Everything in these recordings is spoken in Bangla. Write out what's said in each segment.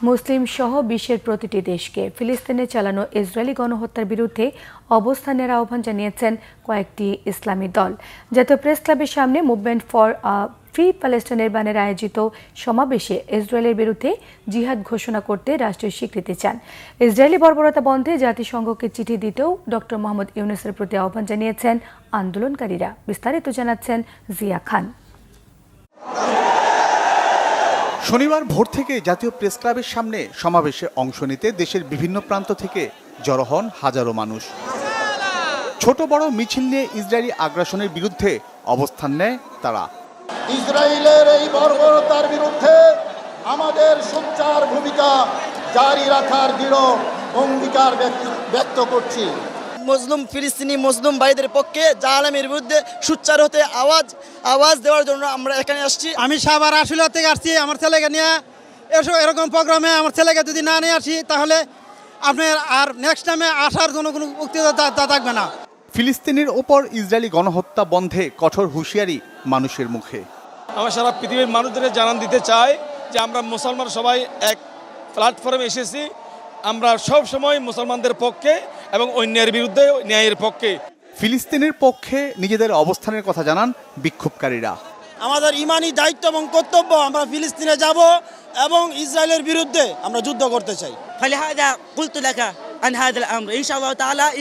মুসলিম সহ বিশ্বের প্রতিটি দেশকে ফিলিস্তিনে চালানো ইসরায়েলি গণহত্যার বিরুদ্ধে অবস্থানের আহ্বান জানিয়েছেন কয়েকটি ইসলামী দল। জাতীয় প্রেস ক্লাবের সামনে মুভমেন্ট ফর ফ্রি প্যালেস্টাইনের ব্যানারে আয়োজিত সমাবেশে ইসরায়েলের বিরুদ্ধে জিহাদ ঘোষণা করতে রাষ্ট্রীয় স্বীকৃতি চান। ইসরায়েলি বর্বরতা বন্ধে জাতিসংঘকে চিঠি দিতেও ডক্টর মোহাম্মদ ইউনূসের প্রতি আহ্বান জানিয়েছেন আন্দোলনকারীরা। বিস্তারিত জানাচ্ছেন জিয়া খান। শনিবার ভোর থেকে জাতীয় প্রেস ক্লাবের সামনে সমাবেশে অংশ নিতে দেশের বিভিন্ন প্রান্ত থেকে জড়ো হন হাজারো মানুষ। ছোট বড় মিছিল নিয়ে ইসরায়েলি আগ্রাসনের বিরুদ্ধে অবস্থান নেয় তারা। ইসরায়েলের এই বর্বরতার বিরুদ্ধে আমাদের সোচ্চার ভূমিকা জারি রাখার দৃঢ় অঙ্গীকার ব্যক্ত করছি। মুসলিম ফিলিস্তিনি মুসলিম ভাইদের পক্ষে জালেমের বিরুদ্ধে সোচ্চার হতে আওয়াজ দেওয়ার জন্য আমরা এখানে আসছি। আমি সাভার আশুলিয়া থেকে আসছি আমার ছেলেকে নিয়ে। এরকম প্রোগ্রামে আমার ছেলেকে যদি না নিয়ে আসি তাহলে আপনার আর নেক্সট টাইমে আসার জন্য কোনো বক্তৃতা থাকবে না। ফিলিস্তিনের ওপর ইসরায়েলি গণহত্যা বন্ধে কঠোর হুঁশিয়ারি মানুষের মুখে। আমরা সারা পৃথিবীর মানুষদের জানান দিতে চাই যে আমরা মুসলমান সবাই এক প্ল্যাটফর্মে এসেছি। আমরা সব সময় মুসলমানদের পক্ষে এবং অন্যের বিরুদ্ধে ন্যায়ের পক্ষে। ফিলিস্তিনের পক্ষে নিজেদের অবস্থানের কথা জানান বিক্ষোভকারীরা। আমাদের ইমানি দায়িত্ব এবং কর্তব্য, আমরা ফিলিস্তিনে যাব এবং ইসরায়েলের বিরুদ্ধে আমরা যুদ্ধ করতে চাই।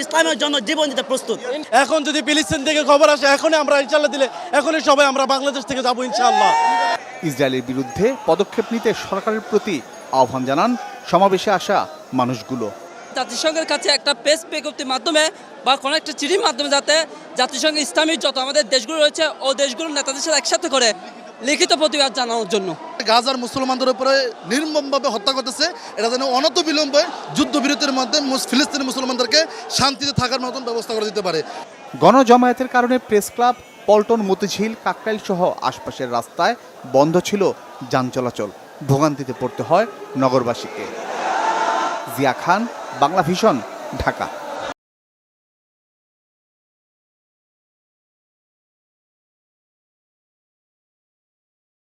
ইসলামের জন্য জীবন দিতে প্রস্তুত। এখন যদি ফিলিস্তিন থেকে খবর আসে এখনই আমরা ইনশাআল্লাহ দিলে এখনই সবাই আমরা বাংলাদেশ থেকে যাব ইনশাআল্লাহ। ইসরায়েলের বিরুদ্ধে পদক্ষেপ নিতে সরকারের প্রতি আহ্বান জানান সমাবেশে আসা মানুষগুলো। জাতিসংঘের কাছে একটা প্রেস বিজ্ঞপ্তির মাধ্যমে বা কোনো একটা চিঠির মাধ্যমে যাতে জাতিসংঘ ইসলামী যত আমাদের দেশগুলো রয়েছে ও দেশগুলোর নেতাদের সাথে একসাথে করে লিখিত প্রতিবাদ জানানোর জন্য। গাজার মুসলমানদের উপরে নির্মমভাবে হত্যা করতেছে, এটা যেন অনত বিলম্বে যুদ্ধবিরতির মাধ্যমে ফিলিস্তিনি মুসলমানদেরকে শান্তিতে থাকার মতন ব্যবস্থা করে দিতে পারে। গণজমায়েতের কারণে প্রেস ক্লাব, পল্টন, মতিঝিল, কাকরাইল সহ আশপাশের রাস্তায় বন্ধ ছিল যান চলাচল। ভোগান্তিতে পড়তে হয় নগরবাসীকে। জিয়া খান, বাংলা ভিশন, ঢাকা।